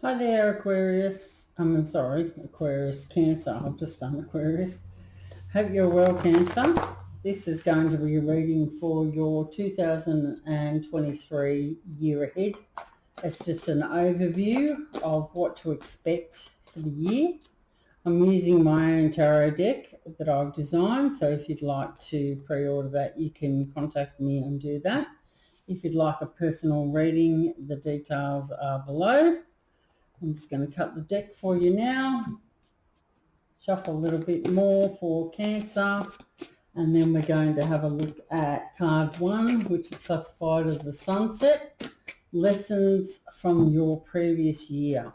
Hi there, Aquarius. Sorry, Aquarius, Cancer. I've just done Aquarius. Hope you're well, Cancer. This is going to be a reading for your 2023 year ahead. It's just an overview of what to expect for the year. I'm using my own tarot deck that I've designed, so if you'd like to pre-order that, you can contact me and do that. If you'd like a personal reading, the details are below. I'm just going to cut the deck for you now, shuffle a little bit more for Cancer, and then we're going to have a look at card 1, which is classified as the sunset, lessons from your previous year.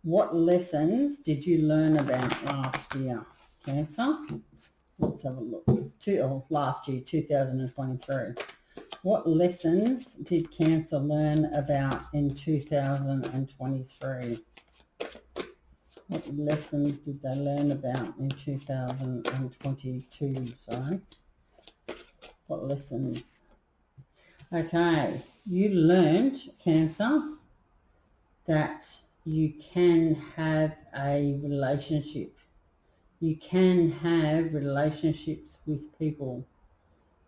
What lessons did you learn about last year, Cancer? Let's have a look. Last year, 2023. What lessons did Cancer learn about in 2023? What lessons did they learn about in 2022? Sorry. What lessons? Okay, you learned, Cancer, that you can have a relationship. You can have relationships with people.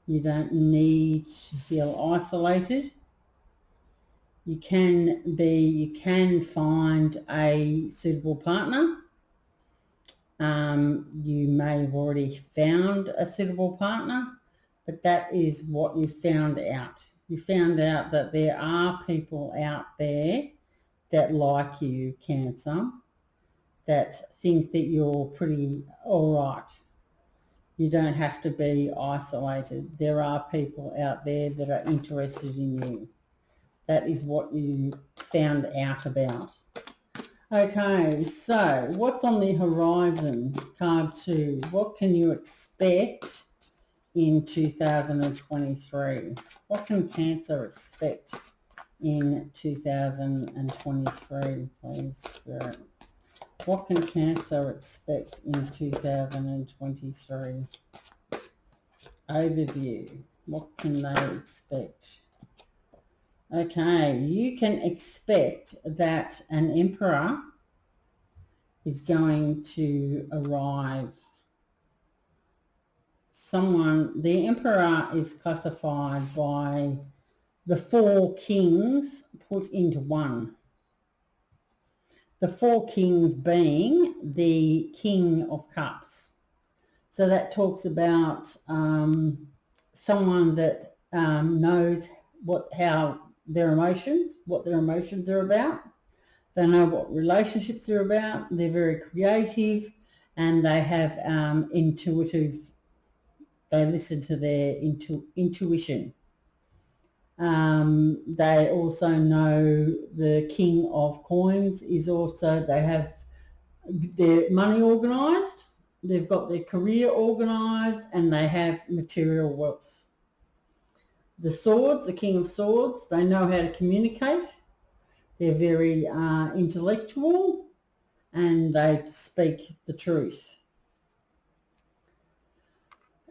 You don't need to feel isolated. You can find a suitable partner. You may have already found a suitable partner, but that is what you found out. You found out that there are people out there that like you, Cancer, that think that you're pretty all right. You don't have to be isolated. There are people out there that are interested in you. That is what you found out about. Okay, so what's on the horizon? Card 2. What can you expect in 2023? What can Cancer expect in 2023, please, Spirit? What can Cancer expect in 2023? Overview. What can they expect? Okay, you can expect that an emperor is going to arrive. The emperor is classified by the 4 kings put into one. The 4 kings being the King of Cups. So that talks about someone that knows what their emotions are about. They know what relationships are about. They're very creative, and they have they listen to their intuition. They also know the King of Coins is also, they have their money organised, they've got their career organised, and they have material wealth. The Swords, the King of Swords, they know how to communicate. They're very intellectual, and they speak the truth.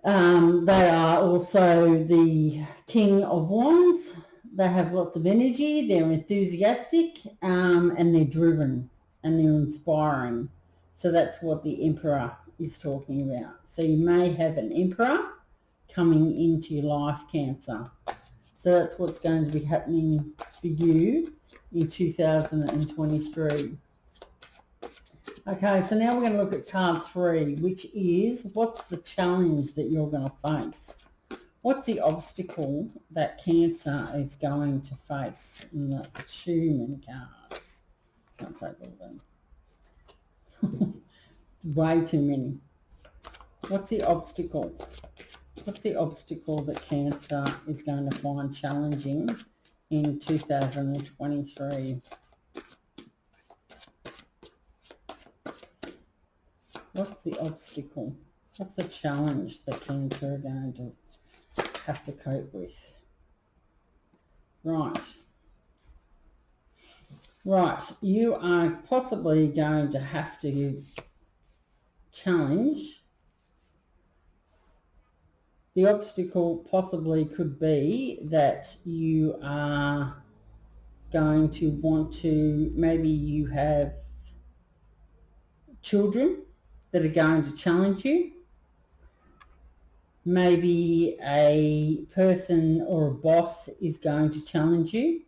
They are also the King of Wands. They have lots of energy, they're enthusiastic, and they're driven, and they're inspiring. So that's what the Emperor is talking about. So you may have an Emperor coming into your life, Cancer. So that's what's going to be happening for you in 2023. Okay, so now we're going to look at card 3, which is, what's the challenge that you're going to face? What's the obstacle that Cancer is going to face? And that's too many cards. Can't take all of them. Way too many. What's the obstacle? What's the obstacle that Cancer is going to find challenging in 2023? What's the obstacle? What's the challenge that Cancer are going to have to cope with? Right, you are possibly going to have to challenge. The obstacle possibly could be that you are going to want to, maybe you have children that are going to challenge you. Maybe a person or a boss is going to challenge you.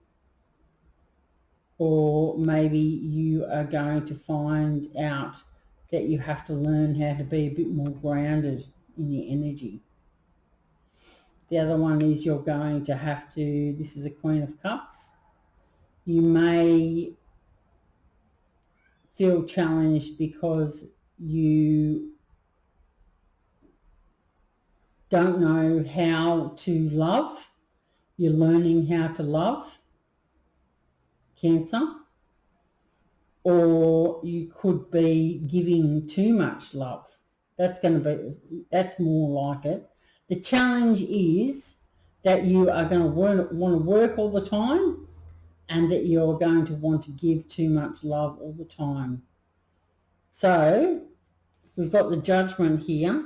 Or maybe you are going to find out that you have to learn how to be a bit more grounded in your energy. The other one is you're going to have to, this is a Queen of Cups, you may feel challenged because you don't know how to love. You're learning how to love, Cancer. Or you could be giving too much love. That's more like it. The challenge is that you are going to want to work all the time, and that you're going to want to give too much love all the time. So we've got the Judgment here,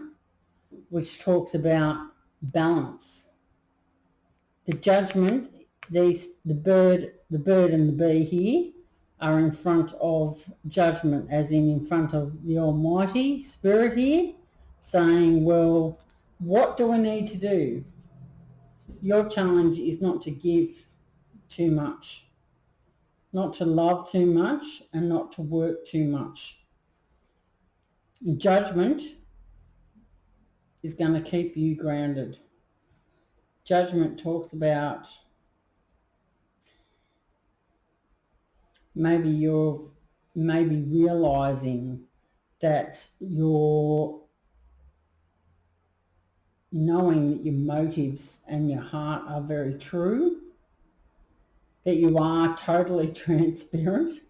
which talks about balance. The Judgment, the bird and the bee here are in front of Judgment, as in front of the Almighty Spirit here, saying, well, what do we need to do? Your challenge is not to give too much, not to love too much, and not to work too much. Judgment is going to keep you grounded. Judgment talks about maybe realizing that you're knowing that your motives and your heart are very true, that you are totally transparent.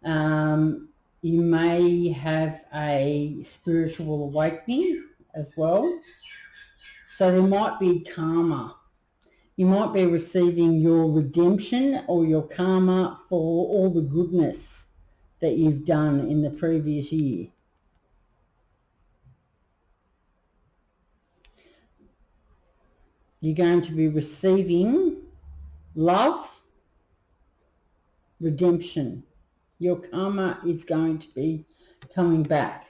You may have a spiritual awakening as well. So there might be karma. You might be receiving your redemption or your karma for all the goodness that you've done in the previous year. You're going to be receiving love, redemption. Your karma is going to be coming back.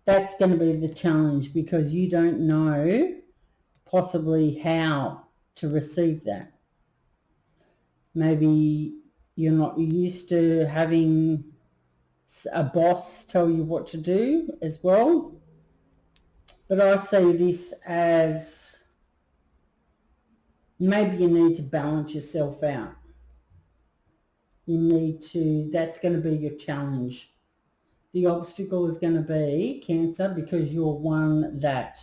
That's going to be the challenge, because you don't know possibly how to receive that. Maybe you're not used to having a boss tell you what to do as well. But I see this as maybe you need to balance yourself out. That's going to be your challenge. The obstacle is going to be, Cancer, because you're one that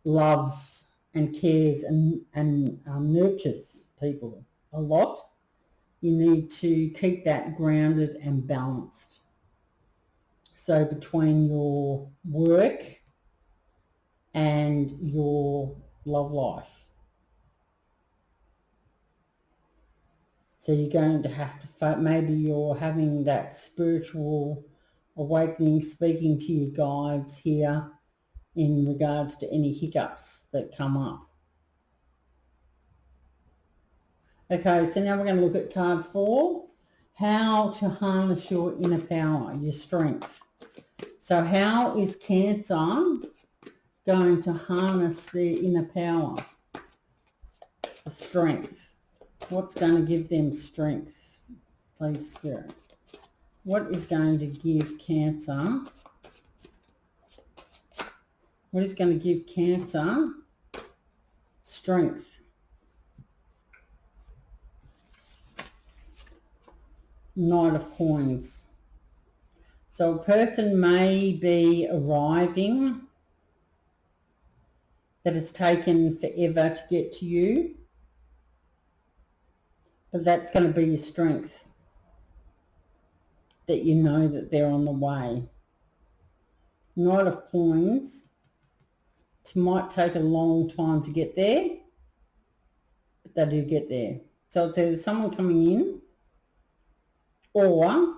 loves and cares and nurtures people a lot. You need to keep that grounded and balanced. So between your work and your love life. So you're going to have to, maybe you're having that spiritual awakening, speaking to your guides here in regards to any hiccups that come up. Okay, so now we're going to look at card 4, how to harness your inner power, your strength. So how is Cancer going to harness their inner power, strength? What's going to give them strength, please, Spirit? What is going to give Cancer? What is going to give Cancer strength? Knight of Coins. So a person may be arriving that has taken forever to get to you, but that's going to be your strength, that you know that they're on the way. Knight of Coins, it might take a long time to get there, but they do get there. So it's either someone coming in, or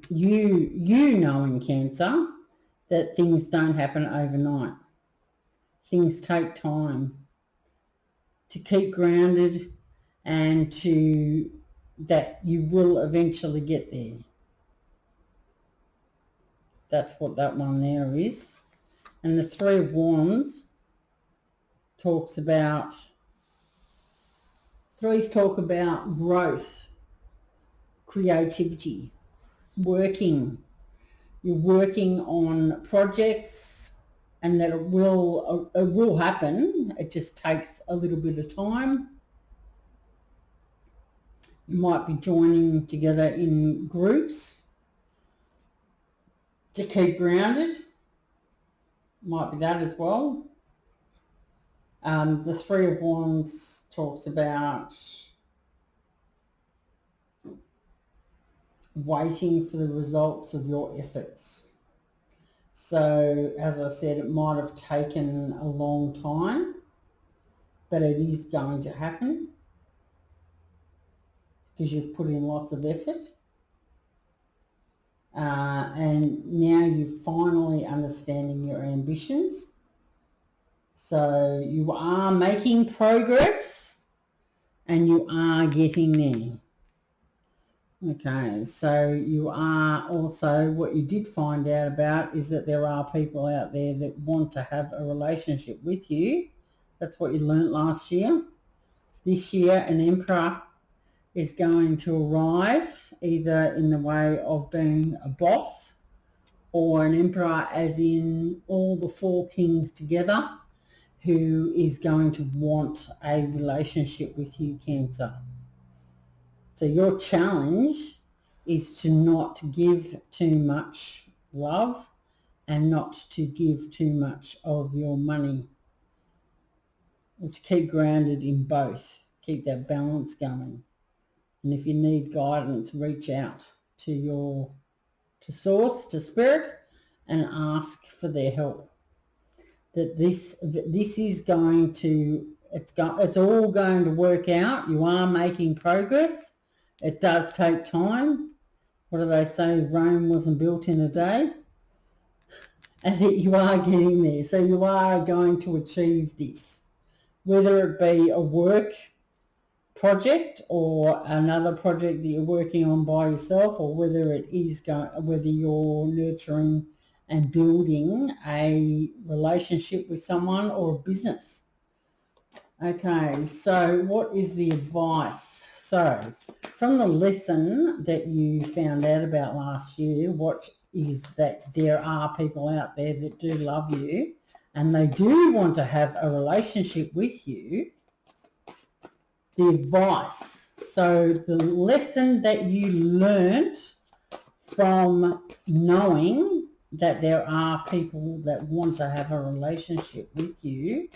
you knowing, Cancer, that things don't happen overnight. Things take time to keep grounded and to that you will eventually get there. That's what that one there is. And the Three of Wands talks about, threes talk about growth, creativity, working. You're working on projects, and that it will happen. It just takes a little bit of time. You might be joining together in groups to keep grounded. Might be that as well. The Three of Wands talks about waiting for the results of your efforts. So, as I said, it might have taken a long time, but it is going to happen because you've put in lots of effort. And now you're finally understanding your ambitions. So you are making progress and you are getting there. Okay, so you are also, what you did find out about is that there are people out there that want to have a relationship with you. That's what you learnt last year. This year, an Emperor is going to arrive, either in the way of being a boss, or an Emperor as in all the four kings together, who is going to want a relationship with you, Cancer. So your challenge is to not give too much love and not to give too much of your money, or to keep grounded in both. Keep that balance going. And if you need guidance, reach out to Source, to Spirit, and ask for their help. That this is going to, it's all going to work out. You are making progress. It does take time. What do they say? Rome wasn't built in a day. And you are getting there. So you are going to achieve this. Whether it be a work project or another project that you're working on by yourself, or whether it is whether you're nurturing and building a relationship with someone or a business. Okay, so what is the advice? So from the lesson that you found out about last year, what is that there are people out there that do love you and they do want to have a relationship with you. The advice. So the lesson that you learnt from knowing that there are people that want to have a relationship with you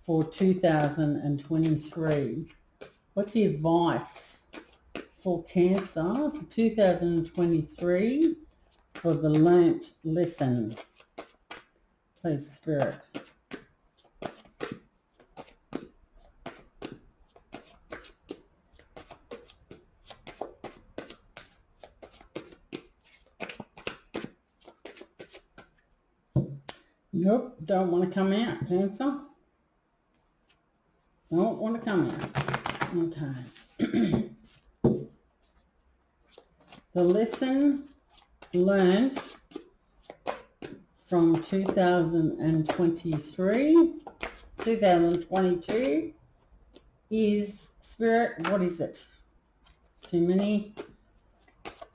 for 2023. What's the advice for Cancer for 2023 for the learnt lesson? Please, Spirit. Nope, don't want to come out, Cancer. Don't want to come out. Okay. The lesson learned from 2022 is, Spirit, what is it? Too many.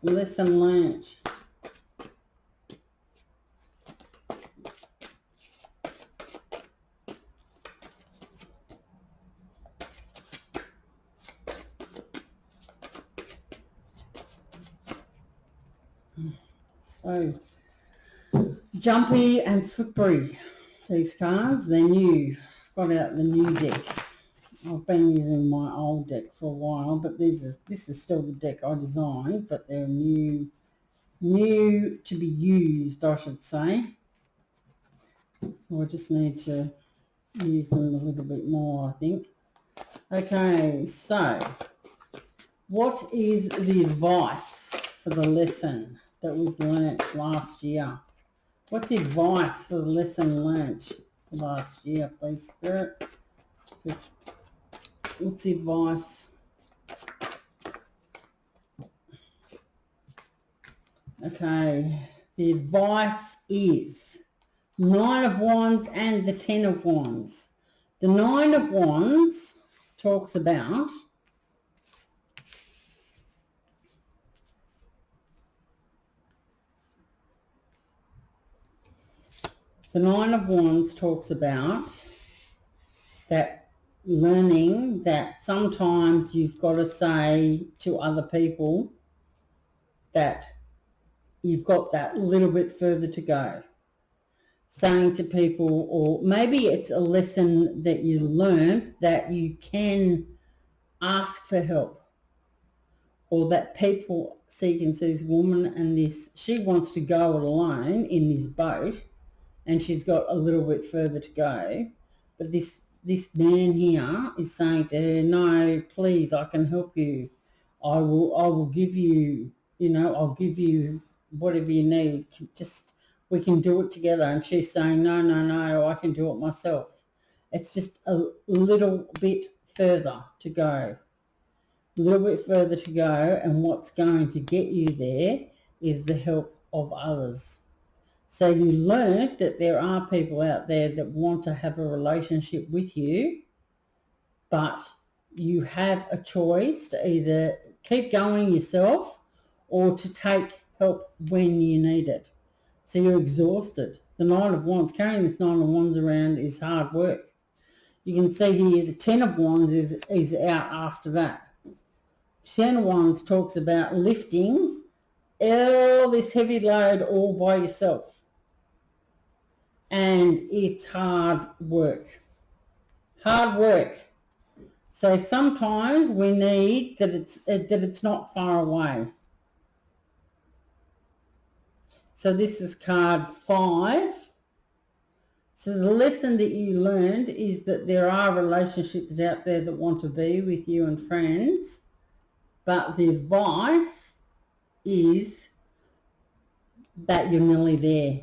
Lesson learned. So, jumpy and slippery, these cards. They're new. Got out the new deck. I've been using my old deck for a while, but this is still the deck I designed, but they're new to be used, I should say. So I just need to use them a little bit more, I think. Okay, so what is the advice for the lesson that was learnt last year? What's the advice for the lesson learnt last year, please, Spirit? What's the advice Okay, the advice is Nine of Wands and the Ten of Wands. The Nine of Wands talks about that learning that sometimes you've got to say to other people that you've got that little bit further to go. Saying to people, or maybe it's a lesson that you learned that you can ask for help, or that people see, you can see this woman and this, she wants to go alone in this boat and she's got a little bit further to go, but this man here is saying to her, no, please, I can help you. I will give you, I'll give you whatever you need. Just, we can do it together. And she's saying, no, I can do it myself. It's just a little bit further to go. A little bit further to go, and what's going to get you there is the help of others. So you learned that there are people out there that want to have a relationship with you, but you have a choice to either keep going yourself or to take help when you need it. So you're exhausted. The Nine of Wands, carrying this Nine of Wands around is hard work. You can see here the Ten of Wands is out after that. Ten of Wands talks about lifting all this heavy load all by yourself. And it's hard work. Hard work. So sometimes we need that it's not far away. So this is card 5. So the lesson that you learned is that there are relationships out there that want to be with you and friends, but the advice is that you're nearly there.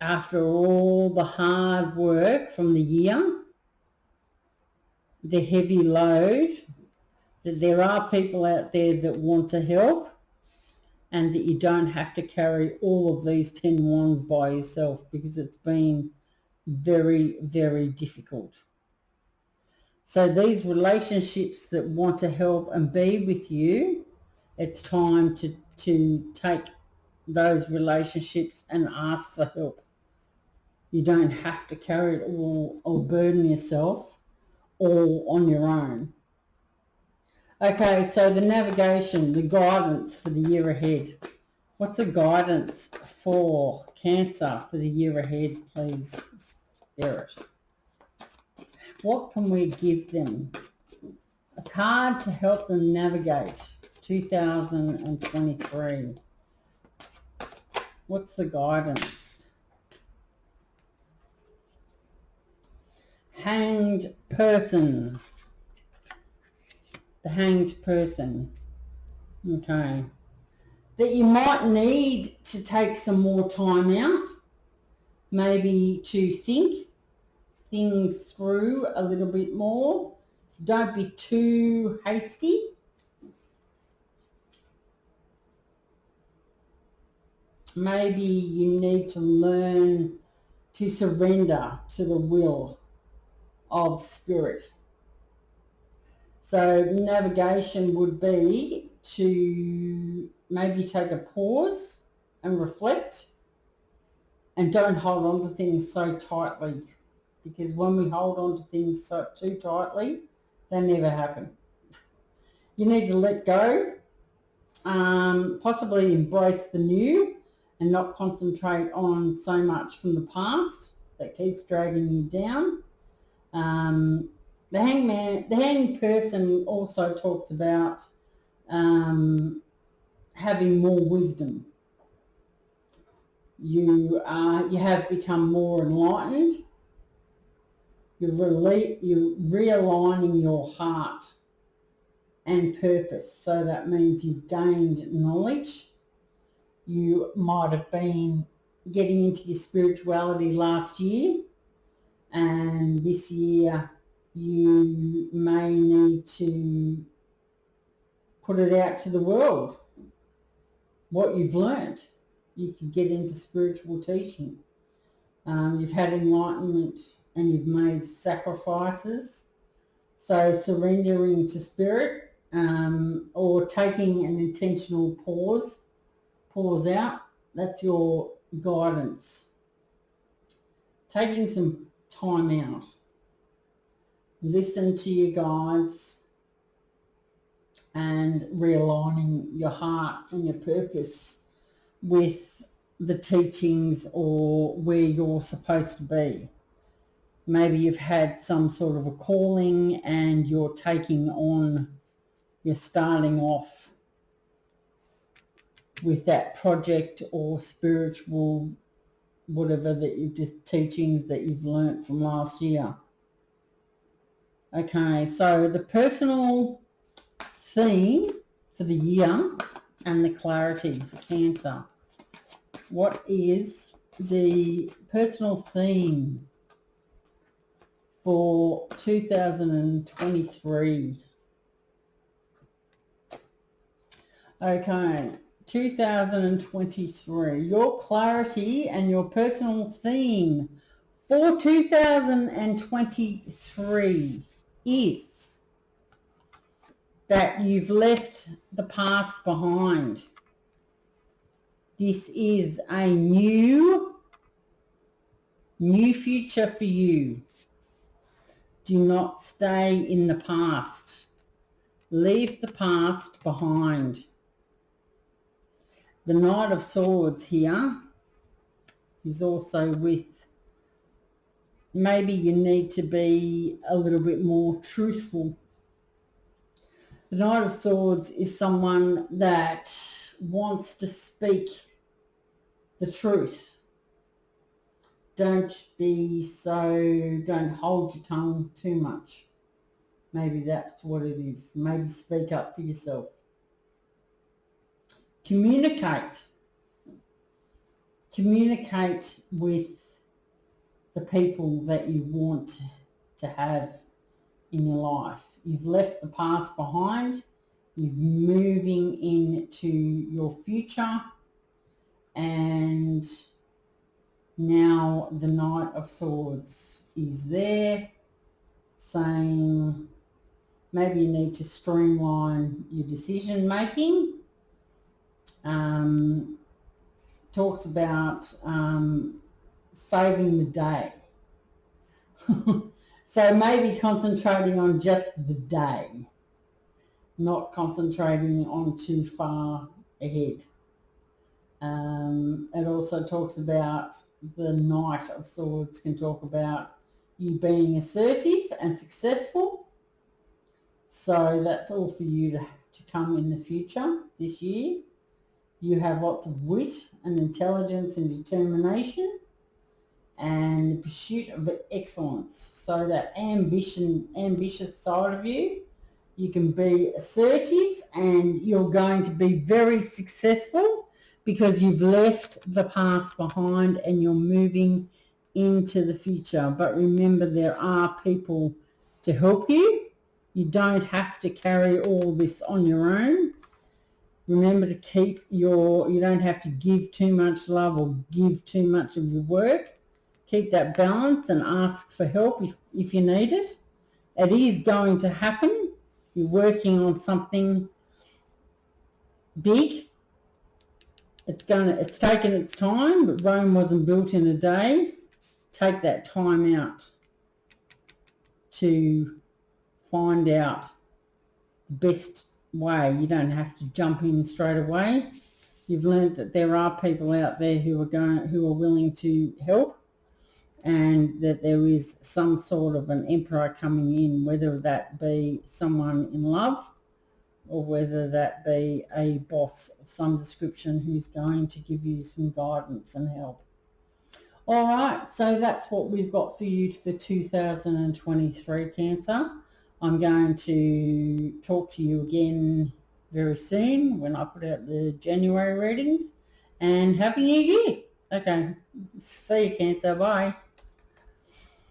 After all the hard work from the year, the heavy load, that there are people out there that want to help, and that you don't have to carry all of these 10 wands by yourself, because it's been very, very difficult. So these relationships that want to help and be with you, it's time to take those relationships and ask for help. You don't have to carry it all or burden yourself all on your own. Okay, so the navigation, the guidance for the year ahead. What's the guidance for Cancer for the year ahead, please, Spirit? What can we give them? A card to help them navigate 2023. What's the guidance? Hanged person. The hanged person. Okay. That you might need to take some more time out, maybe to think things through a little bit more. Don't be too hasty. Maybe you need to learn to surrender to the will of Spirit. So navigation would be to maybe take a pause and reflect, and don't hold on to things so tightly, because when we hold on to things too tightly, they never happen. You need to let go, possibly embrace the new, and not concentrate on so much from the past that keeps dragging you down. The hanged person also talks about having more wisdom. You have become more enlightened. You're realigning your heart and purpose. So that means you've gained knowledge. You might have been getting into your spirituality last year, and this year you may need to put it out to the world. what you've learnt. You can get into spiritual teaching. You've had enlightenment and you've made sacrifices. So surrendering to spirit, or taking an intentional pause out, that's your guidance. Taking some time out. Listen to your guides and realigning your heart and your purpose with the teachings or where you're supposed to be. Maybe you've had some sort of a calling and you're starting off with that project or spiritual, whatever that you've just teachings that you've learnt from last year. Okay, so the personal theme for the year and the clarity for Cancer. What is the personal theme for 2023? Okay, 2023. Your clarity and your personal theme for 2023 is that you've left the past behind. This is a new future for you. Do not stay in the past. Leave the past behind. The Knight of Swords here is also with, maybe you need to be a little bit more truthful. The Knight of Swords is someone that wants to speak the truth. Don't hold your tongue too much. Maybe that's what it is. Maybe speak up for yourself. Communicate. Communicate with the people that you want to have in your life. You've left the past behind. You're moving into your future. And now the Knight of Swords is there saying maybe you need to streamline your decision making. Talks about saving the day. So maybe concentrating on just the day, not concentrating on too far ahead. It also talks about the Knight of Swords can talk about you being assertive and successful. So that's all for you to come in the future this year. You have lots of wit and intelligence and determination and pursuit of excellence. So that ambitious side of you, you can be assertive and you're going to be very successful because you've left the past behind and you're moving into the future. But remember, there are people to help you. You don't have to carry all this on your own. Remember to you don't have to give too much love or give too much of your work. Keep that balance and ask for help if you need it. It is going to happen. You're working on something big. It's taken its time, but Rome wasn't built in a day. Take that time out to find out the best way. You don't have to jump in straight away. You've learned that there are people out there who are willing to help, and that there is some sort of an emperor coming in, whether that be someone in love or whether that be a boss of some description who's going to give you some guidance and help. All right, so that's what we've got for you for 2023, Cancer. I'm going to talk to you again very soon when I put out the January readings. And Happy New Year. Okay, see you, Cancer. Bye.